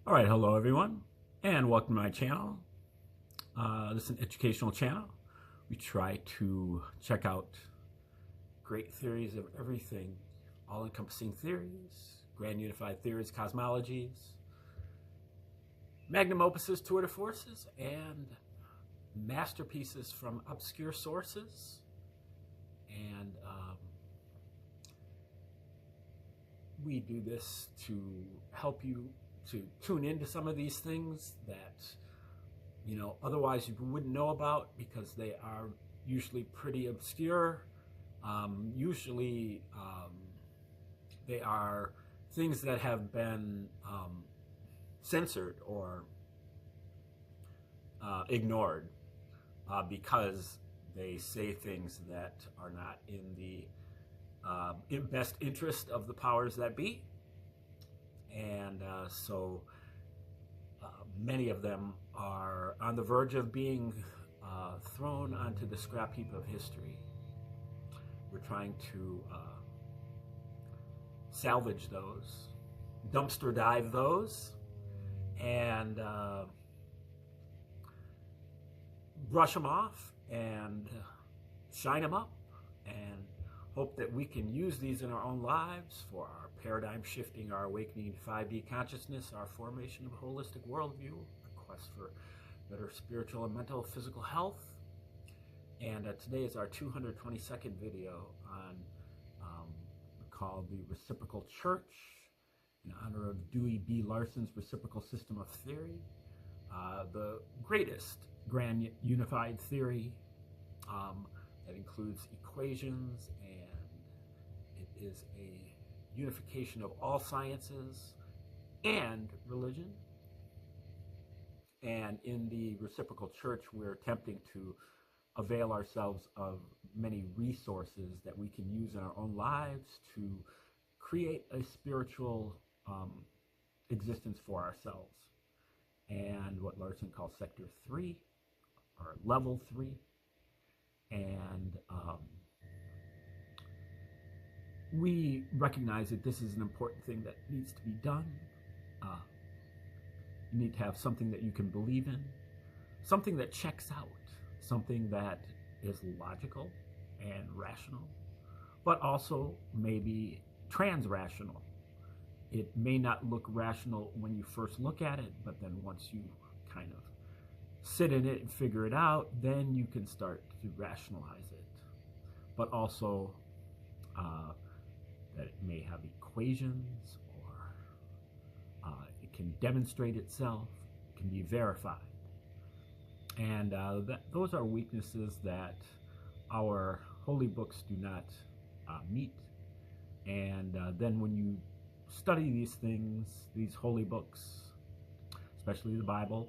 All right, hello everyone, and welcome to my channel. This is an educational channel. We try to check out great theories of everything, all-encompassing theories, grand unified theories, cosmologies, magnum opuses, tour de forces, and masterpieces from obscure sources. And we do this to help you to tune into some of these things that, otherwise you wouldn't know about because they are usually pretty obscure. Usually they are things that have been censored or ignored because they say things that are not in the best interest of the powers that be. And so many of them are on the verge of being thrown onto the scrap heap of history. We're trying to salvage those, dumpster dive those, and brush them off and shine them up, and hope that we can use these in our own lives for our paradigm shifting, our awakening to 5D consciousness, our formation of a holistic worldview, a quest for better spiritual and mental physical health. And today is our 222nd video on called the Reciprocal Church, in honor of Dewey B. Larson's Reciprocal System of Theory, the greatest grand unified theory that includes equations, and it is a unification of all sciences and religion. And in the Reciprocal Church, we're attempting to avail ourselves of many resources that we can use in our own lives to create a spiritual existence for ourselves. And what Larson calls Sector 3, or Level 3. And we recognize that this is an important thing that needs to be done. You need to have something that you can believe in, something that checks out, something that is logical and rational, but also maybe trans-rational. It may not look rational when you first look at it, but then once you kind of sit in it and figure it out, then you can start to rationalize it. But also that it may have equations, or it can demonstrate itself, it can be verified. And those are weaknesses that our holy books do not meet. And then when you study these things, these holy books, especially the Bible,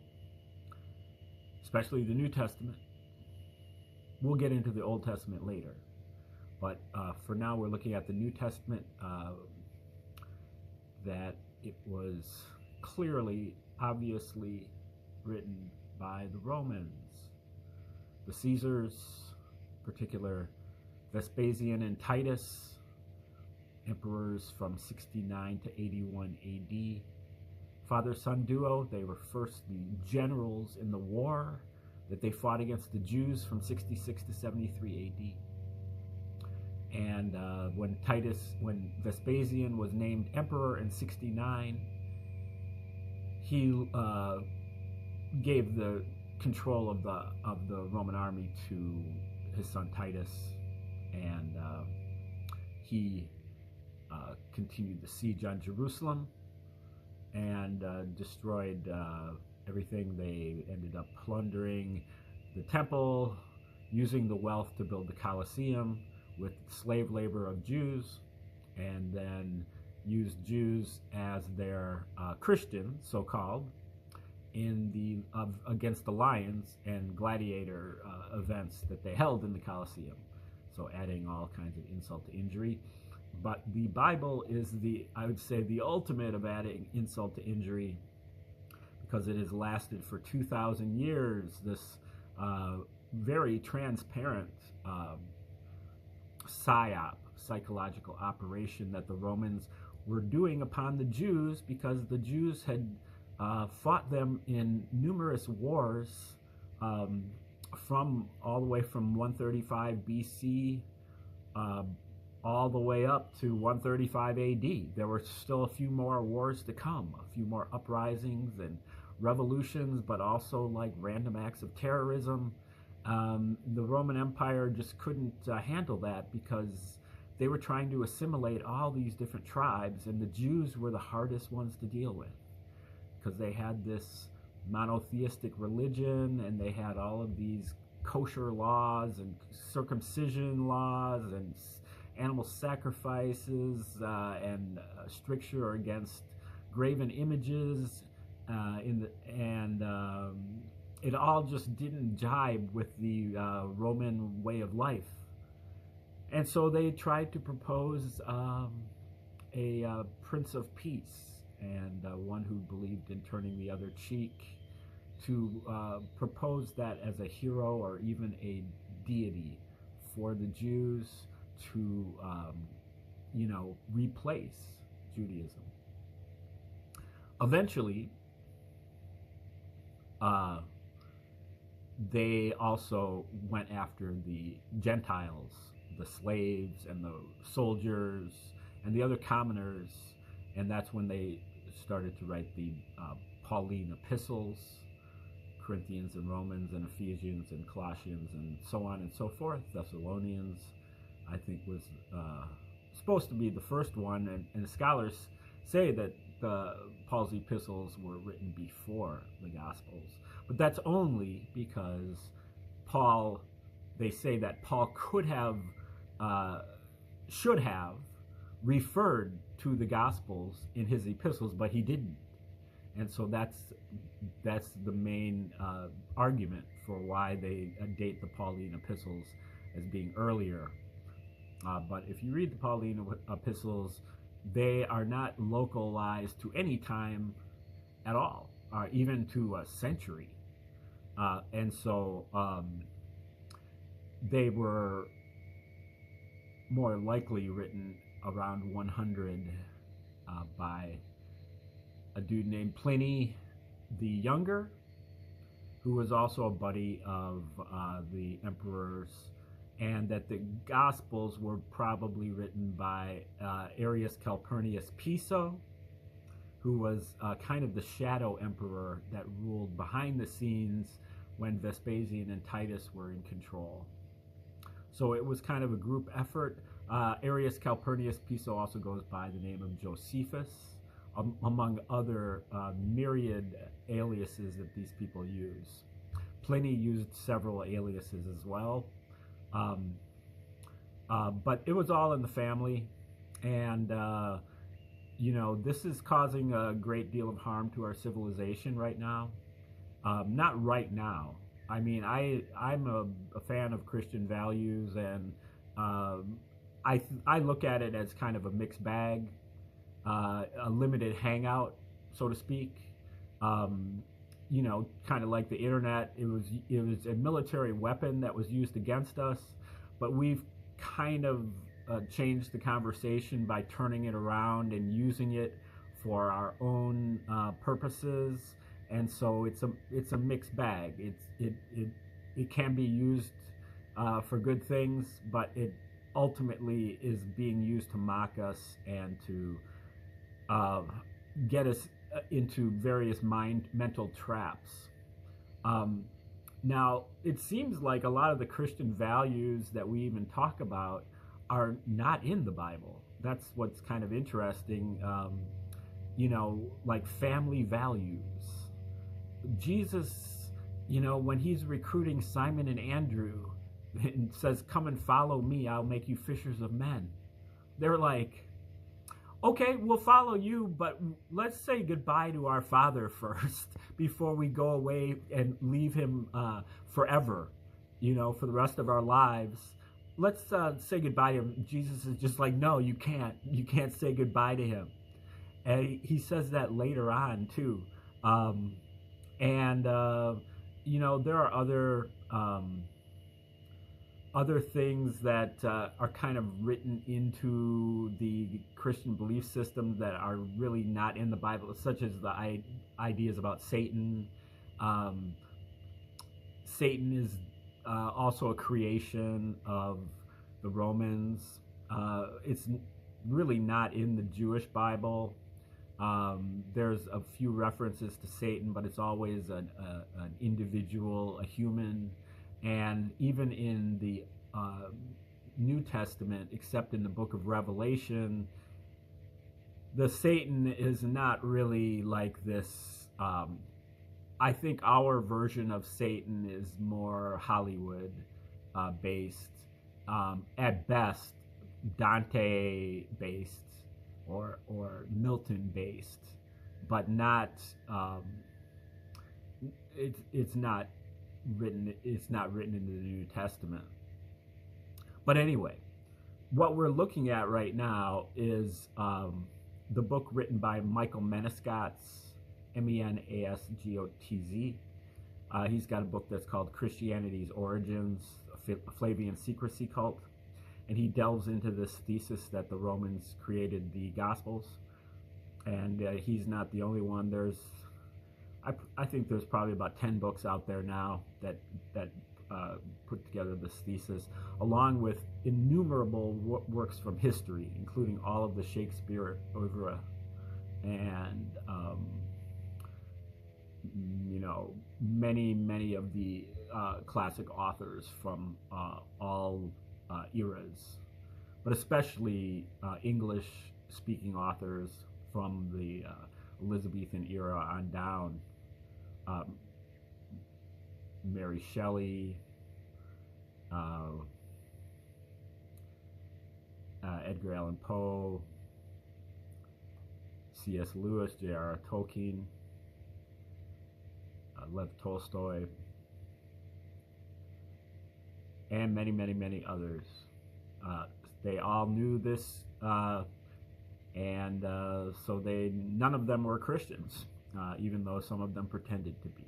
especially the New Testament, we'll get into the Old Testament later. But for now, we're looking at the New Testament, that it was clearly, obviously written by the Romans, the Caesars, particular Vespasian and Titus, emperors from 69 to 81 AD. Father-son duo, they were first the generals in the war that they fought against the Jews from 66 to 73 AD. And when Vespasian was named emperor in 69, he gave the control of the Roman army to his son Titus, and he continued the siege on Jerusalem and destroyed everything. They ended up plundering the temple, using the wealth to build the Colosseum with slave labor of Jews, and then used Jews as their Christians, so-called, in the against the lions and gladiator events that they held in the Colosseum. So adding all kinds of insult to injury. But the Bible is I would say, the ultimate of adding insult to injury, because it has lasted for 2,000 years, this very transparent psyop, psychological operation that the Romans were doing upon the Jews, because the Jews had fought them in numerous wars um, from all the way from 135 BC uh, all the way up to 135 AD. There were still a few more wars to come, a few more uprisings and revolutions, but also like random acts of terrorism. The Roman Empire just couldn't handle that because they were trying to assimilate all these different tribes, and the Jews were the hardest ones to deal with because they had this monotheistic religion and they had all of these kosher laws and circumcision laws and animal sacrifices and stricture against graven images it all just didn't jibe with the Roman way of life. And so they tried to propose a Prince of Peace and one who believed in turning the other cheek, to propose that as a hero or even a deity for the Jews to, replace Judaism. Eventually, they also went after the Gentiles, the slaves and the soldiers and the other commoners, and that's when they started to write the Pauline epistles, Corinthians and Romans and Ephesians and Colossians and so on and so forth. Thessalonians, I think, was supposed to be the first one, and scholars say that Paul's epistles were written before the Gospels. But that's only because they say that Paul should have referred to the Gospels in his epistles, but he didn't. And so that's the main argument for why they date the Pauline epistles as being earlier. But if you read the Pauline epistles, they are not localized to any time at all, even to a century. And so they were more likely written around 100 by a dude named Pliny the Younger, who was also a buddy of the emperors, and that the Gospels were probably written by Arius Calpurnius Piso, who was kind of the shadow emperor that ruled behind the scenes when Vespasian and Titus were in control. So it was kind of a group effort. Arius Calpurnius Piso also goes by the name of Josephus, among other myriad aliases that these people use. Pliny used several aliases as well. But it was all in the family, and this is causing a great deal of harm to our civilization right now. Not right now. I mean, I'm a fan of Christian values, and I look at it as kind of a mixed bag, a limited hangout, so to speak. Kind of like the internet, it was a military weapon that was used against us, but we've kind of changed the conversation by turning it around and using it for our own purposes. And so it's a mixed bag. It can be used for good things, but it ultimately is being used to mock us and to get us into various mental traps. Now, it seems like a lot of the Christian values that we even talk about are not in the Bible. That's what's kind of interesting. Like family values. Jesus, when he's recruiting Simon and Andrew and says, "Come and follow me, I'll make you fishers of men." They're like, "Okay, we'll follow you, but let's say goodbye to our father first before we go away and leave him forever, for the rest of our lives. Let's say goodbye to him." Jesus is just like, "No, you can't. You can't say goodbye to him." And he says that later on, too. There are other other things that are kind of written into the Christian belief system that are really not in the Bible, such as the ideas about Satan. Um, Satan is also a creation of the Romans. It's really not in the Jewish Bible. There's a few references to Satan, but it's always an individual, a human. And even in the New Testament, except in the book of Revelation, the Satan is not really like this. I think our version of Satan is more Hollywood based, at best, Dante based or Milton based, but not. It's not written. It's not written into the New Testament. But anyway, what we're looking at right now is the book written by Michael Menescotz, Menasgotz. He's got a book that's called Christianity's Origins, a Flavian Secrecy Cult. And he delves into this thesis that the Romans created the Gospels. And he's not the only one. I think there's probably about 10 books out there now that put together this thesis, along with innumerable works from history, including all of the Shakespeare oeuvre and many of the classic authors from all eras, but especially English-speaking authors from the Elizabethan era on down. Mary Shelley, Edgar Allan Poe, C.S. Lewis, J.R.R. Tolkien, Lev Tolstoy, and many others. They all knew this, and so none of them were Christians, even though some of them pretended to be.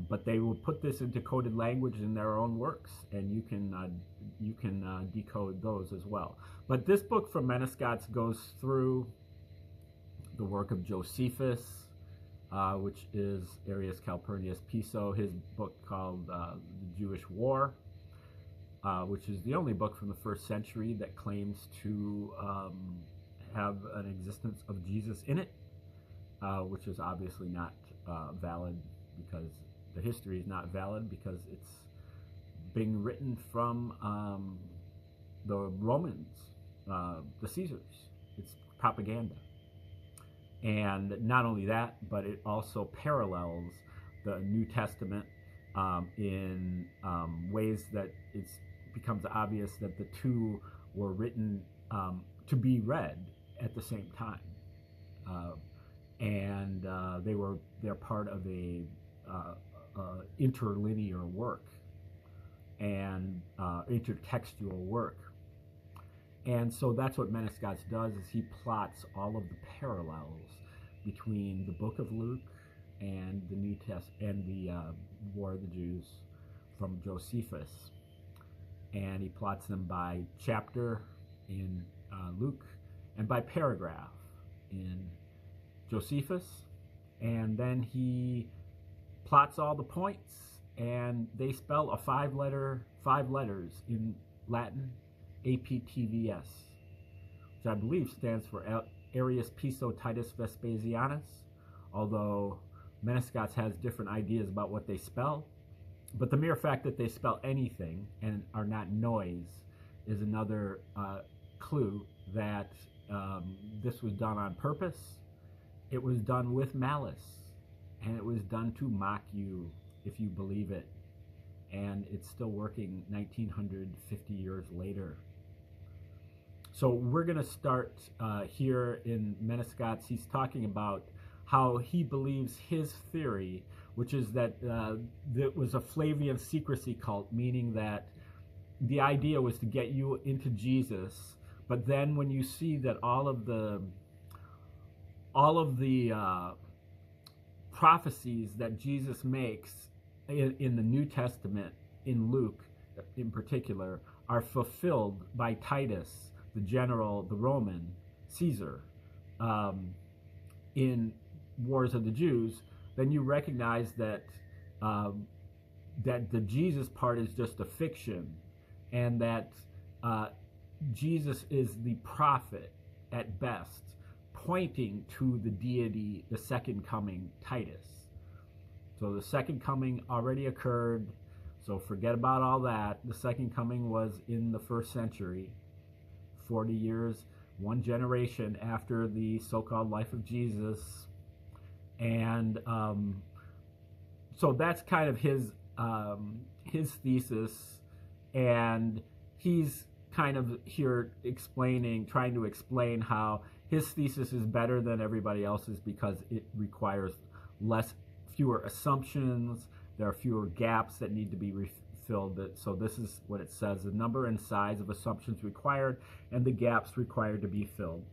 But they will put this into coded language in their own works, and you can decode those as well. But this book from Menescotz goes through the work of Josephus, which is Arius Calpurnius Piso, his book called The Jewish War, which is the only book from the 1st century that claims to have an existence of Jesus in it, which is obviously not valid, because the history is not valid, because it's being written from the Romans, the Caesars. It's propaganda. And not only that, but it also parallels the New Testament in ways that it becomes obvious that the two were written to be read at the same time. And they're part of a interlinear work and intertextual work. And so that's what Menescotz does, is he plots all of the parallels between the book of Luke and the New Testament and the War of the Jews from Josephus. And he plots them by chapter in Luke and by paragraph in Josephus. And then he plots all the points, and they spell five letters in Latin, APTVS, which I believe stands for Arius Piso Titus Vespasianus, although Menescotz has different ideas about what they spell. But the mere fact that they spell anything and are not noise is another clue that this was done on purpose. It was done with malice, and it was done to mock you if you believe it. And it's still working 1950 years later. So we're going to start here in Menescotz. He's talking about how he believes his theory, which is that it was a Flavian secrecy cult, meaning that the idea was to get you into Jesus, but then when you see that all of the prophecies that Jesus makes in the New Testament in Luke in particular, are fulfilled by Titus, the general, the Roman Caesar, in Wars of the Jews, then you recognize that that the Jesus part is just a fiction, and that Jesus is the prophet at best, pointing to the deity, the second coming, Titus. So the second coming already occurred, so forget about all that. The second coming was in the first century, 40 years, one generation after the so-called life of Jesus. And so that's kind of his thesis, and he's kind of here trying to explain how his thesis is better than everybody else's because it requires fewer assumptions. There are fewer gaps that need to be filled. So this is what it says: the number and size of assumptions required and the gaps required to be filled.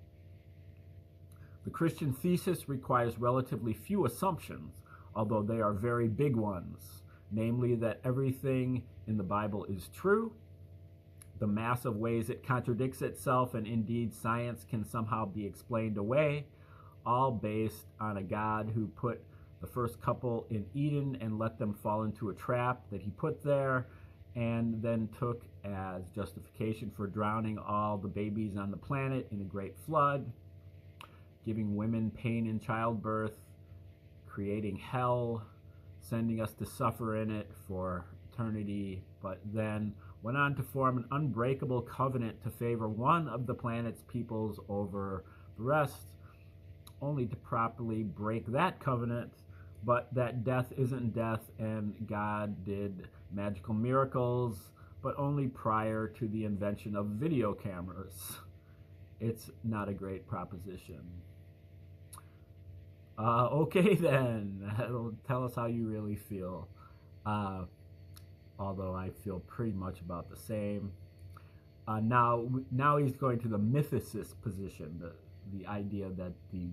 The Christian thesis requires relatively few assumptions, although they are very big ones, namely that everything in the Bible is true, the massive ways it contradicts itself, and indeed science can somehow be explained away, all based on a God who put the first couple in Eden and let them fall into a trap that he put there, and then took as justification for drowning all the babies on the planet in a great flood, giving women pain in childbirth, creating hell, sending us to suffer in it for eternity, but then went on to form an unbreakable covenant to favor one of the planet's peoples over the rest, only to properly break that covenant, but that death isn't death, and God did magical miracles, but only prior to the invention of video cameras. It's not a great proposition. Okay then, tell us how you really feel. Although I feel pretty much about the same. Now he's going to the mythicist position, the idea that the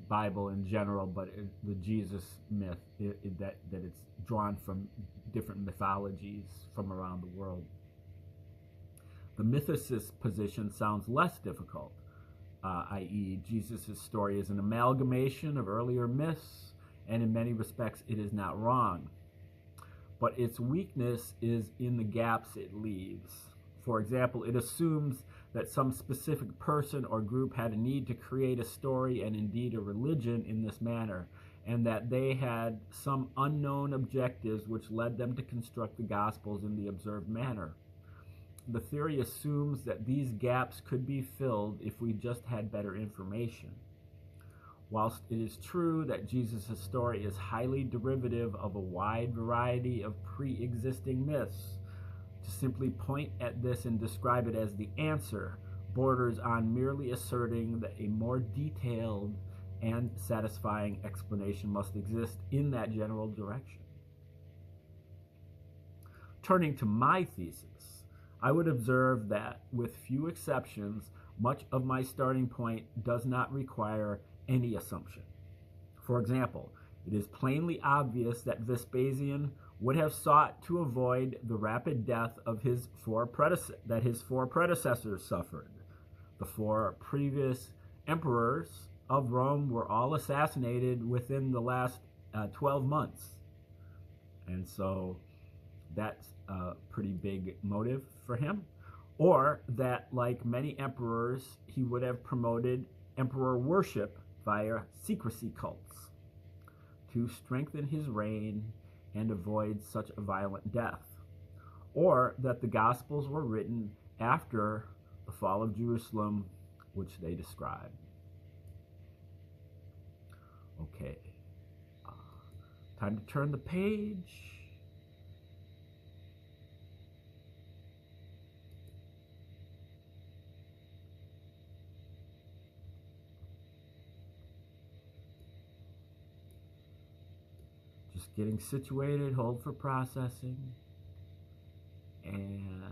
Bible in general, but the Jesus myth, that it's drawn from different mythologies from around the world. The mythicist position sounds less difficult, i.e. Jesus' story is an amalgamation of earlier myths, and in many respects it is not wrong. But its weakness is in the gaps it leaves. For example, it assumes that some specific person or group had a need to create a story and indeed a religion in this manner, and that they had some unknown objectives which led them to construct the Gospels in the observed manner. The theory assumes that these gaps could be filled if we just had better information. Whilst it is true that Jesus' story is highly derivative of a wide variety of pre-existing myths, to simply point at this and describe it as the answer borders on merely asserting that a more detailed and satisfying explanation must exist in that general direction. Turning to my thesis, I would observe that, with few exceptions, much of my starting point does not require any assumption. For example, it is plainly obvious that Vespasian would have sought to avoid the rapid death of his four predecessors suffered. The four previous emperors of Rome were all assassinated within the last 12 months. And so that's a pretty big motive for him. Or that, like many emperors, he would have promoted emperor worship via secrecy cults to strengthen his reign and avoid such a violent death. Or that the Gospels were written after the fall of Jerusalem, which they describe. Okay, time to turn the page. Just getting situated, hold for processing, and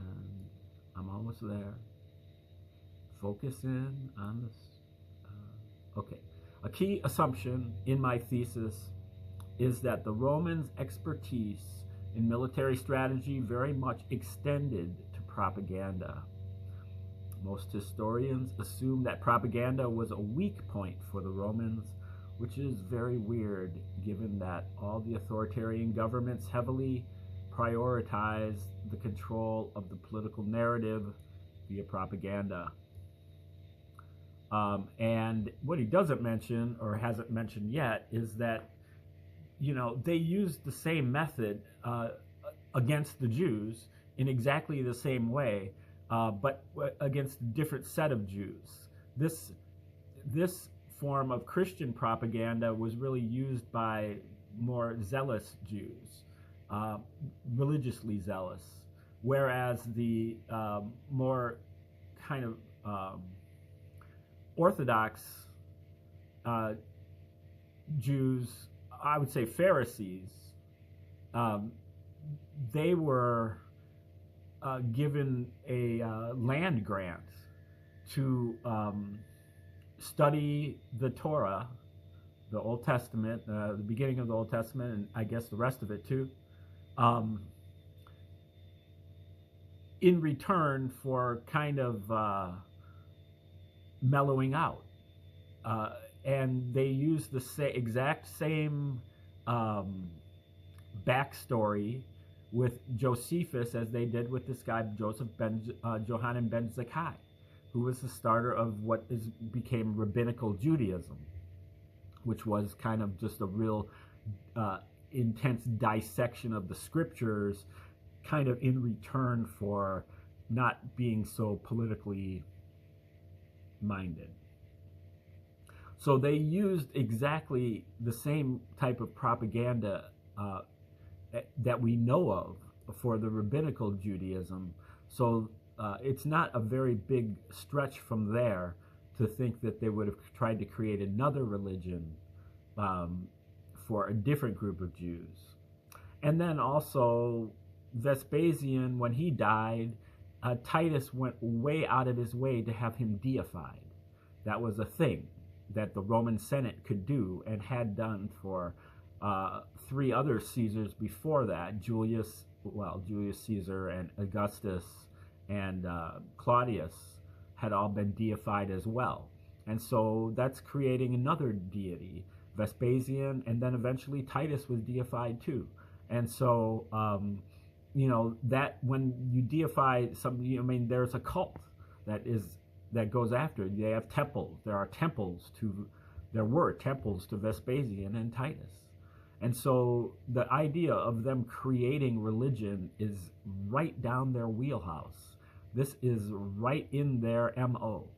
I'm almost there. Focus in on this. Okay. A key assumption in my thesis is that the Romans' expertise in military strategy very much extended to propaganda. Most historians assume that propaganda was a weak point for the Romans, which is very weird given that all the authoritarian governments heavily prioritized the control of the political narrative via propaganda. And what he doesn't mention, or hasn't mentioned yet, is that they used the same method against the Jews in exactly the same way, but against a different set of Jews. This form of Christian propaganda was really used by more zealous Jews, religiously zealous, whereas the more kind of Orthodox Jews, I would say Pharisees, they were given a land grant to study the Torah, the Old Testament, the beginning of the Old Testament, and I guess the rest of it too, in return for kind of mellowing out. And they use the exact same backstory with Josephus as they did with this guy Johanan ben Zakkai, who was the starter of what became rabbinical Judaism, which was kind of just a real intense dissection of the scriptures, kind of in return for not being so politically minded. So they used exactly the same type of propaganda that we know of for the rabbinical Judaism. So it's not a very big stretch from there to think that they would have tried to create another religion for a different group of Jews. And then also Vespasian, when he died, Titus went way out of his way to have him deified. That was a thing that the Roman Senate could do and had done for 3 other Caesars before that. Julius Caesar and Augustus and Claudius had all been deified as well. And so that's creating another deity. Vespasian, and then eventually Titus was deified too. And so, that when you deify something, there's a cult that goes after. They have temples. There were temples to Vespasian and Titus. And so the idea of them creating religion is right down their wheelhouse. This is right in their MO.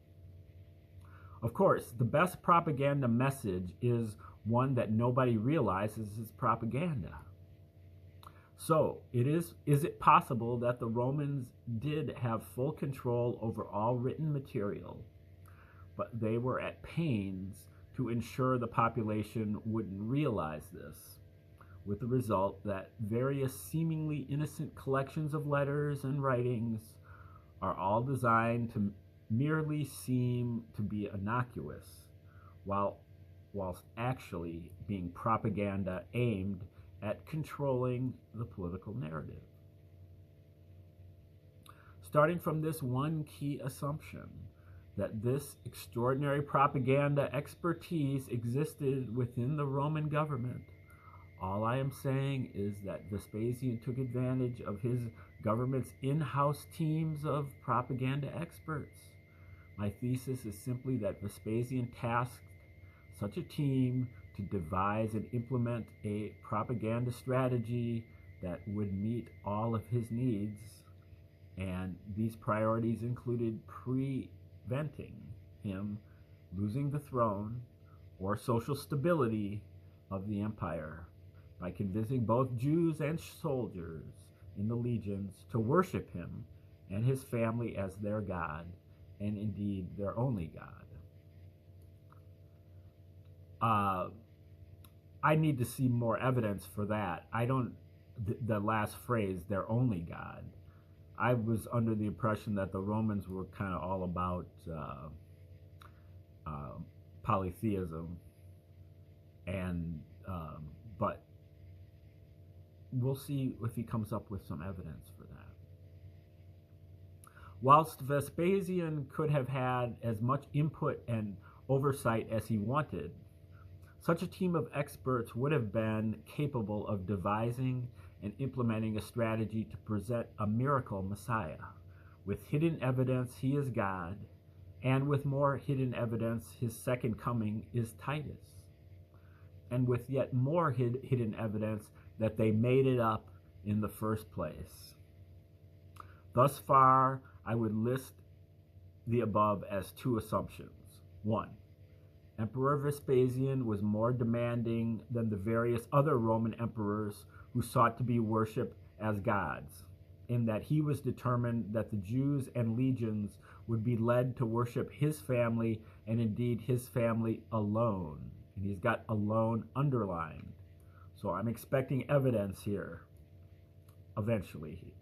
Of course, the best propaganda message is one that nobody realizes is propaganda. So, is it possible that the Romans did have full control over all written material, but they were at pains to ensure the population wouldn't realize this, with the result that various seemingly innocent collections of letters and writings are all designed to merely seem to be innocuous, whilst actually being propaganda aimed at controlling the political narrative. Starting from this one key assumption, that this extraordinary propaganda expertise existed within the Roman government, all I am saying is that Vespasian took advantage of his government's in-house teams of propaganda experts. My thesis is simply that Vespasian tasked such a team to devise and implement a propaganda strategy that would meet all of his needs, and these priorities included preventing him losing the throne or social stability of the empire by convincing both Jews and soldiers in the legions to worship him and his family as their God, and indeed their only God. I need to see more evidence for that. The last phrase, their only God. I was under the impression that the Romans were kind of all about polytheism, and but we'll see if he comes up with some evidence for that. Whilst Vespasian could have had as much input and oversight as he wanted, such a team of experts would have been capable of devising and implementing a strategy to present a miracle Messiah, with hidden evidence he is God, and with more hidden evidence his second coming is Titus, and with yet more hidden evidence that they made it up in the first place. Thus far, I would list the above as two assumptions. 1. Emperor Vespasian was more demanding than the various other Roman emperors who sought to be worshipped as gods, in that he was determined that the Jews and legions would be led to worship his family, and indeed his family alone. And he's got alone underlined. So I'm expecting evidence here, eventually.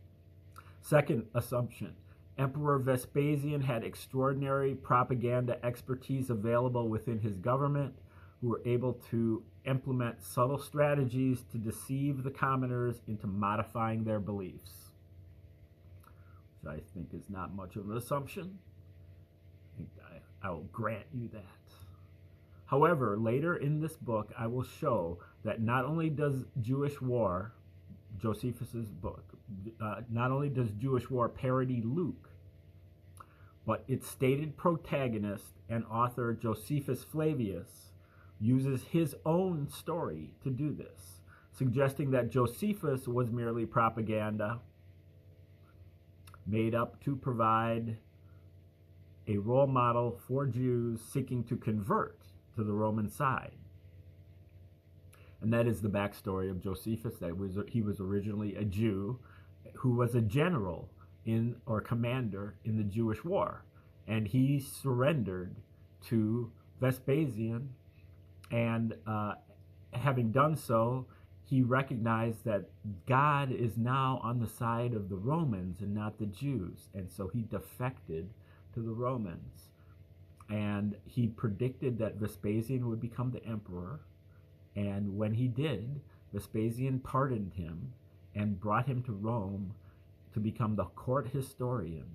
Second assumption, Emperor Vespasian had extraordinary propaganda expertise available within his government, who were able to implement subtle strategies to deceive the commoners into modifying their beliefs. Which I think is not much of an assumption. I will grant you that. However, later in this book, I will show that not only does Jewish War, Josephus's book, not only does Jewish War parody Luke, but its stated protagonist and author Josephus Flavius uses his own story to do this, suggesting that Josephus was merely propaganda made up to provide a role model for Jews seeking to convert to the Roman side. And that is the backstory of Josephus. He was originally a Jew who was a general or commander in the Jewish war. And he surrendered to Vespasian, and having done so, he recognized that God is now on the side of the Romans and not the Jews. And so he defected to the Romans. And he predicted that Vespasian would become the emperor. And when he did, Vespasian pardoned him and brought him to Rome to become the court historian,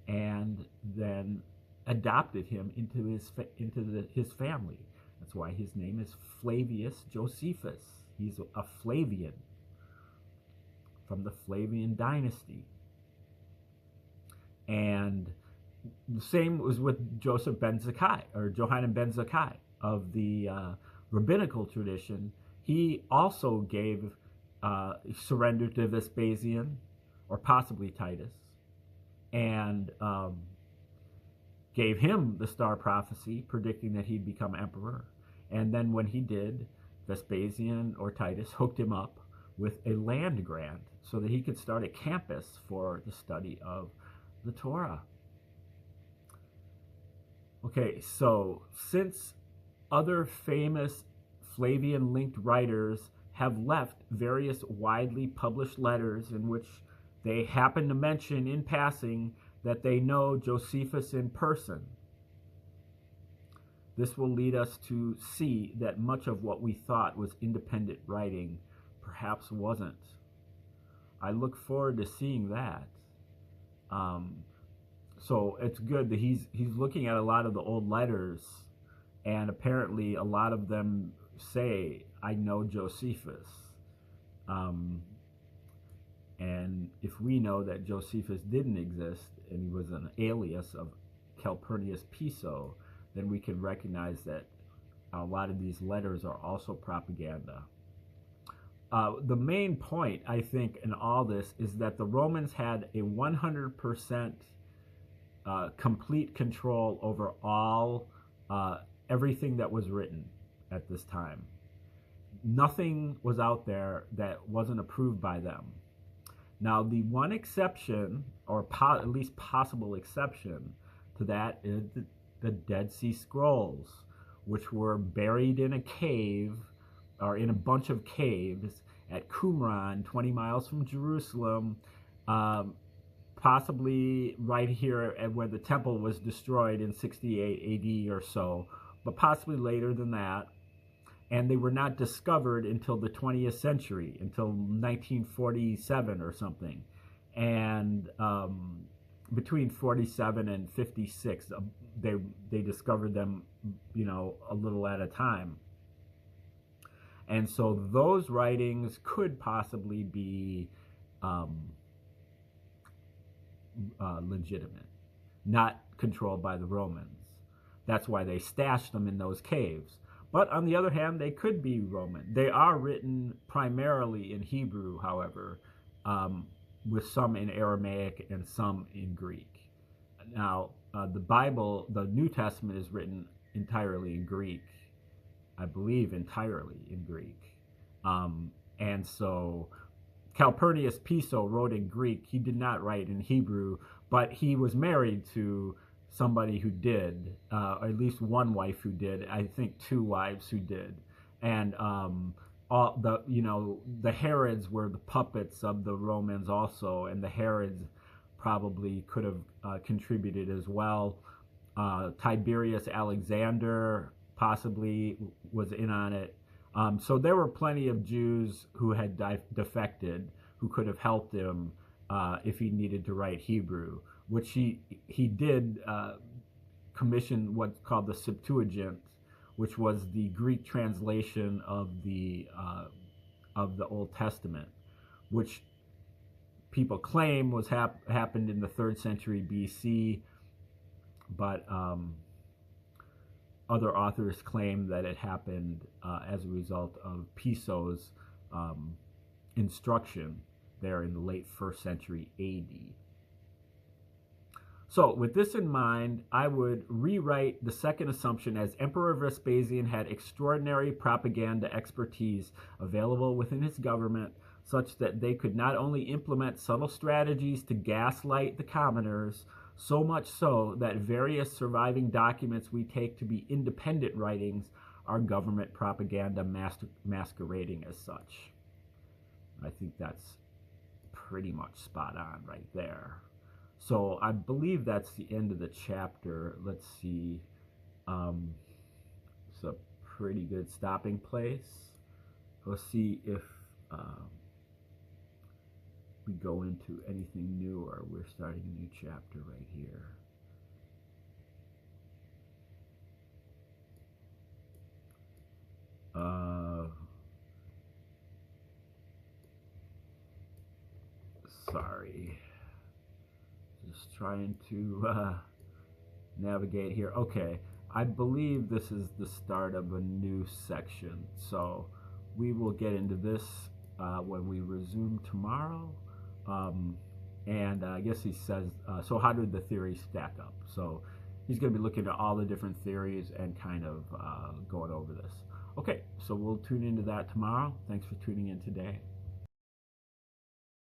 and then adopted him into his family. That's why his name is Flavius Josephus. He's a Flavian from the Flavian dynasty. And the same was with Joseph ben Zakkai, or Johanan ben Zakkai of the rabbinical tradition. He also surrendered to Vespasian, or possibly Titus, and gave him the star prophecy predicting that he'd become emperor. And then when he did, Vespasian or Titus hooked him up with a land grant so that he could start a campus for the study of the Torah. Okay, so since other famous Flavian-linked writers have left various widely published letters in which they happen to mention in passing that they know Josephus in person, this will lead us to see that much of what we thought was independent writing perhaps wasn't. I look forward to seeing that. So it's good that he's looking at a lot of the old letters, and apparently a lot of them say, I know Josephus. And if we know that Josephus didn't exist and he was an alias of Calpurnius Piso, then we can recognize that a lot of these letters are also propaganda. The main point, I think, in all this is that the Romans had a 100% complete control over everything that was written at this time. Nothing was out there that wasn't approved by them. Now, the one exception, or at least possible exception to that, is the Dead Sea Scrolls, which were buried in a cave, or in a bunch of caves at Qumran, 20 miles from Jerusalem, possibly right here at where the temple was destroyed in 68 AD or so, but possibly later than that. and they were not discovered until the 20th century, until 1947 or something. And between 47 and 56, they discovered them, a little at a time. And so those writings could possibly be legitimate, not controlled by the Romans. That's why they stashed them in those caves. But on the other hand, they could be Roman. They are written primarily in Hebrew, however, with some in Aramaic and some in Greek. Now, the Bible, the New Testament, is written entirely in Greek. I believe entirely in Greek. And so Calpurnius Piso wrote in Greek. He did not write in Hebrew, but he was married to somebody who did, or at least one wife who did. I think two wives who did. And all the Herods were the puppets of the Romans also, and the Herods probably could have contributed as well. Tiberius Alexander possibly was in on it. So there were plenty of Jews who had defected, who could have helped him if he needed to write Hebrew, which he did commission what's called the Septuagint, which was the Greek translation of the Old Testament, which people claim was happened in the 3rd century BC, but other authors claim that it happened as a result of Piso's instruction there in the late 1st century AD. So with this in mind, I would rewrite the second assumption as Emperor Vespasian had extraordinary propaganda expertise available within his government, such that they could not only implement subtle strategies to gaslight the commoners, so much so that various surviving documents we take to be independent writings are government propaganda masquerading as such. I think that's pretty much spot on right there. So I believe that's the end of the chapter. Let's see. It's a pretty good stopping place. Let's see if we go into anything new, or we're starting a new chapter right here. Sorry. Just trying to navigate here. Okay, I believe this is the start of a new section. So we will get into this when we resume tomorrow. And I guess he says, so how did the theories stack up? So he's going to be looking at all the different theories and kind of going over this. Okay, so we'll tune into that tomorrow. Thanks for tuning in today.